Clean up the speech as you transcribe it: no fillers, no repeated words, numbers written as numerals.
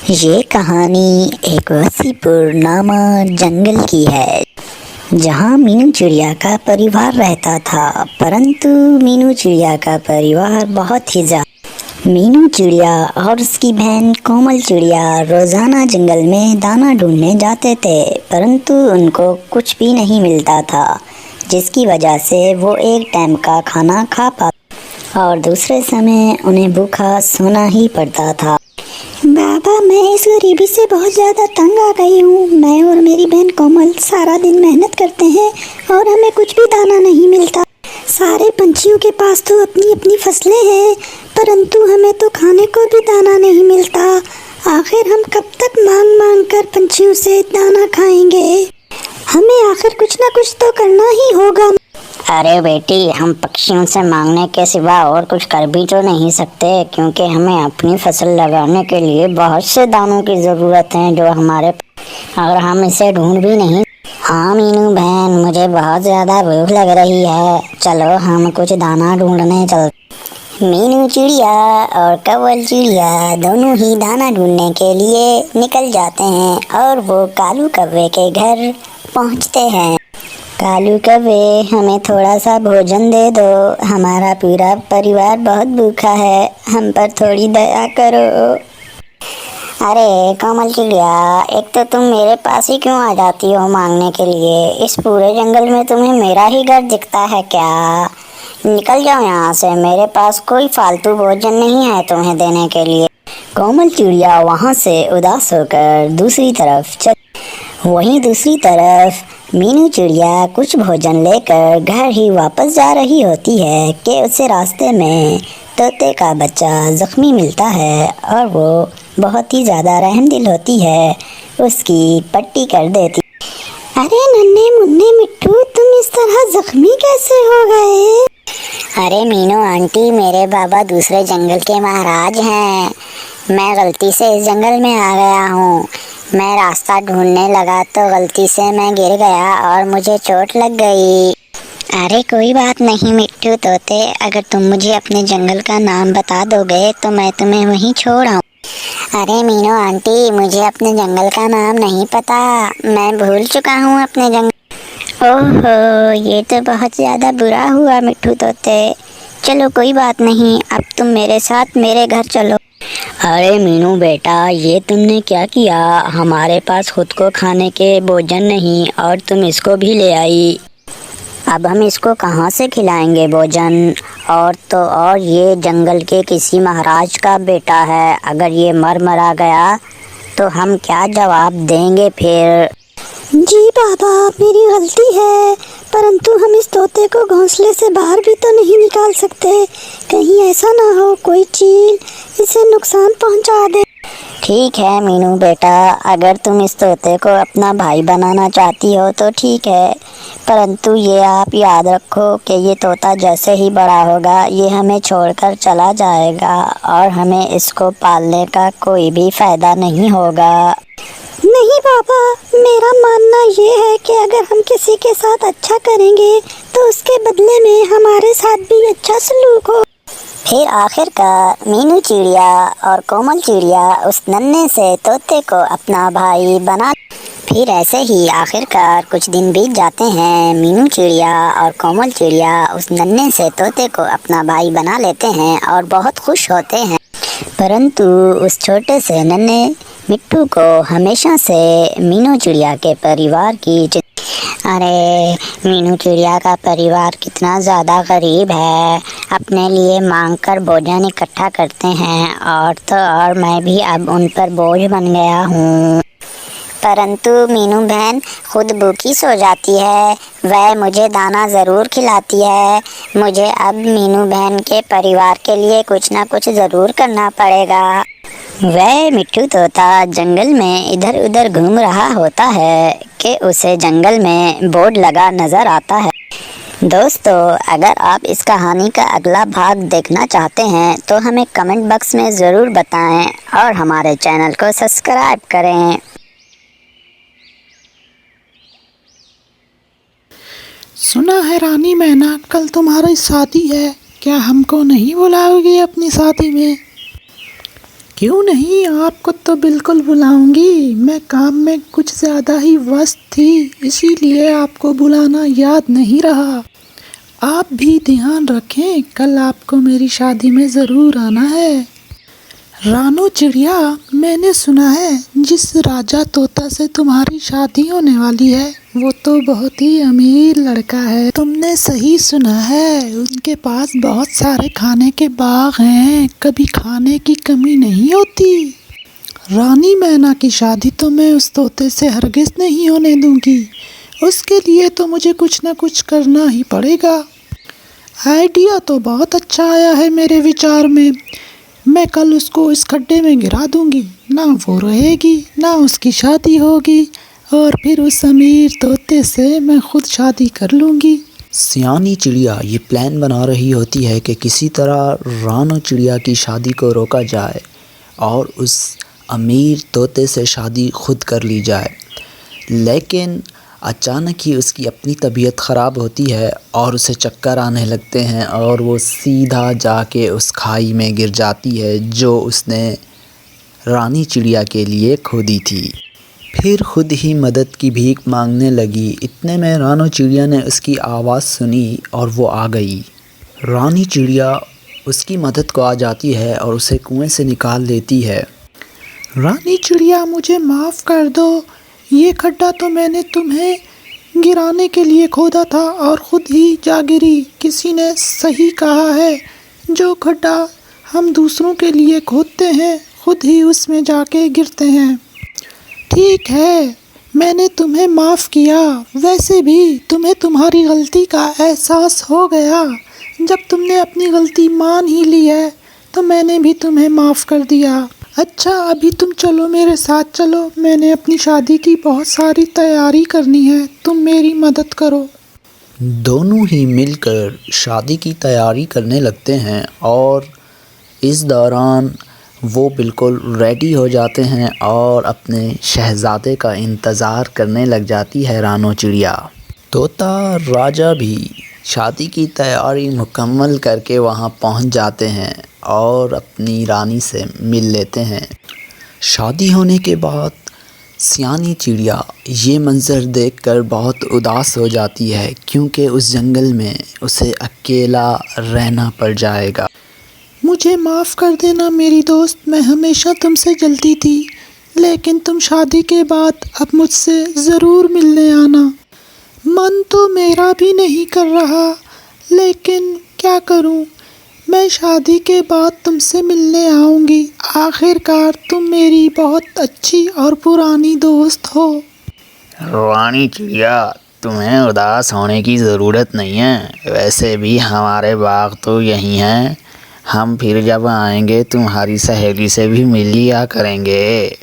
ये कहानी एक वसी पुरनामा जंगल की है जहाँ मीनू चिड़िया का परिवार रहता था। परंतु मीनू चिड़िया का परिवार बहुत ही ज्यादा। मीनू चिड़िया और उसकी बहन कोमल चिड़िया रोजाना जंगल में दाना ढूंढने जाते थे, परंतु उनको कुछ भी नहीं मिलता था, जिसकी वजह से वो एक टाइम का खाना खा पाते और दूसरे समय उन्हें भूखा सोना ही पड़ता था। बाबा, मैं इस गरीबी से बहुत ज़्यादा तंग आ गई हूँ। मैं और मेरी बहन कोमल सारा दिन मेहनत करते हैं और हमें कुछ भी दाना नहीं मिलता। सारे पंछियों के पास तो अपनी अपनी फसलें हैं, परंतु हमें तो खाने को भी दाना नहीं मिलता। आखिर हम कब तक मांग मांग कर पंछियों से दाना खाएंगे? हमें आखिर कुछ ना कुछ तो करना ही होगा। अरे बेटी, हम पक्षियों से मांगने के सिवा और कुछ कर भी तो नहीं सकते, क्योंकि हमें अपनी फसल लगाने के लिए बहुत से दानों की ज़रूरत है जो हमारे अगर हम इसे ढूंढ भी नहीं। हाँ मीनू बहन, मुझे बहुत ज़्यादा भूख लग रही है, चलो हम कुछ दाना ढूंढने चलते। मीनू चिड़िया और कव्वल चिड़िया दोनों ही दाना ढूंढने के लिए निकल जाते हैं और वो कालू कौवे के घर पहुंचते हैं। कालू कौवे, हमें थोड़ा सा भोजन दे दो, हमारा पूरा परिवार बहुत भूखा है, हम पर थोड़ी दया करो। अरे कोमल चिड़िया, एक तो तुम मेरे पास ही क्यों आ जाती हो मांगने के लिए? इस पूरे जंगल में तुम्हें मेरा ही घर दिखता है क्या? निकल जाओ यहाँ से, मेरे पास कोई फालतू भोजन नहीं है तुम्हें देने के लिए। कोमल चिड़िया वहाँ से उदास होकर दूसरी तरफ चल। वहीं दूसरी तरफ मीनू चिड़िया कुछ भोजन लेकर घर ही वापस जा रही होती है कि उसे रास्ते में तोते का बच्चा जख्मी मिलता है और वो बहुत ही ज़्यादा रहमदिल होती है, उसकी पट्टी कर देती। अरे नन्हे मुन्ने मिट्टू, तुम इस तरह जख्मी कैसे हो गए? अरे मीनू आंटी, मेरे बाबा दूसरे जंगल के महाराज हैं। मैं गलती से इस जंगल में आ गया हूँ। मैं रास्ता ढूंढने लगा तो गलती से मैं गिर गया और मुझे चोट लग गई। अरे कोई बात नहीं मिट्टू तोते, अगर तुम मुझे अपने जंगल का नाम बता दोगे तो मैं तुम्हें वहीं छोड़ आऊँ। अरे मीनू आंटी, मुझे अपने जंगल का नाम नहीं पता, मैं भूल चुका हूँ अपने जंगल। ओहो, ये तो बहुत ज़्यादा बुरा हुआ मिट्टू तोते। चलो कोई बात नहीं, अब तुम मेरे साथ मेरे घर चलो। अरे मीनू बेटा, ये तुमने क्या किया? हमारे पास खुद को खाने के भोजन नहीं और तुम इसको भी ले आई। अब हम इसको कहाँ से खिलाएंगे भोजन? और ये जंगल के किसी महाराज का बेटा है, अगर ये मर मरा गया तो हम क्या जवाब देंगे फिर? जी बाबा, मेरी गलती है, परंतु हम इस तोते को घोंसले से बाहर भी तो नहीं निकाल सकते। कहीं ऐसा ना हो कोई चील इसे नुकसान पहुंचा दे। ठीक है मीनू बेटा, अगर तुम इस तोते को अपना भाई बनाना चाहती हो तो ठीक है, परंतु ये आप याद रखो कि ये तोता जैसे ही बड़ा होगा ये हमें छोड़कर चला जाएगा और हमें इसको पालने का कोई भी फ़ायदा नहीं होगा। नहीं बाबा, मेरा मानना ये है कि अगर हम किसी के साथ अच्छा करेंगे तो उसके बदले में हमारे साथ भी अच्छा सलूक हो। फिर आखिरकार मीनू चिड़िया और कोमल चिड़िया उस नन्हे से तोते को अपना भाई बना। फिर ऐसे ही आखिरकार कुछ दिन बीत जाते हैं। मीनू चिड़िया और कोमल चिड़िया उस नन्हे से तोते को अपना भाई बना लेते हैं और बहुत खुश होते हैं। परंतु उस छोटे से नन्हे मिट्टू को हमेशा से मीनू चिड़िया के परिवार की अरे मीनू चिड़िया का परिवार कितना ज़्यादा गरीब है, अपने लिए मांगकर भोजन इकट्ठा करते हैं और मैं भी अब उन पर बोझ बन गया हूँ। परंतु मीनू बहन खुद भूखी सो जाती है, वह मुझे दाना ज़रूर खिलाती है। मुझे अब मीनू बहन के परिवार के लिए कुछ ना कुछ ज़रूर करना पड़ेगा। वह मिट्टू तोता जंगल में इधर उधर घूम रहा होता है कि उसे जंगल में बोर्ड लगा नज़र आता है। दोस्तों, अगर आप इस कहानी का अगला भाग देखना चाहते हैं तो हमें कमेंट बॉक्स में ज़रूर बताएं और हमारे चैनल को सब्सक्राइब करें। सुना है रानी मैना, कल तुम्हारी शादी है, क्या हमको नहीं बुलाओगी अपनी शादी में? क्यों नहीं, आपको तो बिल्कुल बुलाऊंगी। मैं काम में कुछ ज़्यादा ही व्यस्त थी, इसीलिए आपको बुलाना याद नहीं रहा। आप भी ध्यान रखें, कल आपको मेरी शादी में ज़रूर आना है। रानो चिड़िया, मैंने सुना है जिस राजा तोता से तुम्हारी शादी होने वाली है वो तो बहुत ही अमीर लड़का है। तुमने सही सुना है, उनके पास बहुत सारे खाने के बाग हैं, कभी खाने की कमी नहीं होती। रानी मैना की शादी तो मैं उस तोते से हरगिज़ नहीं होने दूंगी। उसके लिए तो मुझे कुछ ना कुछ करना ही पड़ेगा। आइडिया तो बहुत अच्छा आया है मेरे विचार में। मैं कल उसको इस खड्डे में गिरा दूंगी, ना वो रहेगी ना उसकी शादी होगी, और फिर उस अमीर तोते से मैं खुद शादी कर लूँगी। सियानी चिड़िया ये प्लान बना रही होती है कि किसी तरह रानो चिड़िया की शादी को रोका जाए और उस अमीर तोते से शादी खुद कर ली जाए। लेकिन अचानक ही उसकी अपनी तबीयत ख़राब होती है और उसे चक्कर आने लगते हैं और वो सीधा जाके उस खाई में गिर जाती है जो उसने रानी चिड़िया के लिए खोदी थी। फिर खुद ही मदद की भीख मांगने लगी। इतने में रानो चिड़िया ने उसकी आवाज़ सुनी और वो आ गई। रानी चिड़िया उसकी मदद को आ जाती है और उसे कुएं से निकाल लेती है। रानी चिड़िया, मुझे माफ़ कर दो, ये खड्डा तो मैंने तुम्हें गिराने के लिए खोदा था और ख़ुद ही जा गिरी। किसी ने सही कहा है, जो खड्डा हम दूसरों के लिए खोदते हैं खुद ही उसमें जाके गिरते हैं। ठीक है, मैंने तुम्हें माफ़ किया। वैसे भी तुम्हें तुम्हारी गलती का एहसास हो गया। जब तुमने अपनी गलती मान ही ली है तो मैंने भी तुम्हें माफ़ कर दिया। अच्छा, अभी तुम चलो, मेरे साथ चलो, मैंने अपनी शादी की बहुत सारी तैयारी करनी है, तुम मेरी मदद करो। दोनों ही मिलकर शादी की तैयारी करने लगते हैं और इस दौरान वो बिल्कुल रेडी हो जाते हैं और अपने शहज़ादे का इंतज़ार करने लग जाती है रानो चिड़िया। तोता राजा भी शादी की तैयारी मुकम्मल करके वहाँ पहुँच जाते हैं और अपनी रानी से मिल लेते हैं। शादी होने के बाद सियानी चिड़िया ये मंज़र देखकर बहुत उदास हो जाती है क्योंकि उस जंगल में उसे अकेला रहना पड़ जाएगा। मुझे माफ़ कर देना मेरी दोस्त, मैं हमेशा तुमसे जलती थी, लेकिन तुम शादी के बाद अब मुझसे ज़रूर मिलने आना। मन तो मेरा भी नहीं कर रहा, लेकिन क्या करूं, मैं शादी के बाद तुमसे मिलने आऊंगी। आखिरकार तुम मेरी बहुत अच्छी और पुरानी दोस्त हो। रानी चिड़िया, तुम्हें उदास होने की ज़रूरत नहीं है, वैसे भी हमारे बाग तो यहीं हैं। हम फिर जब आएंगे तुम्हारी सहेली से भी मिल लिया करेंगे।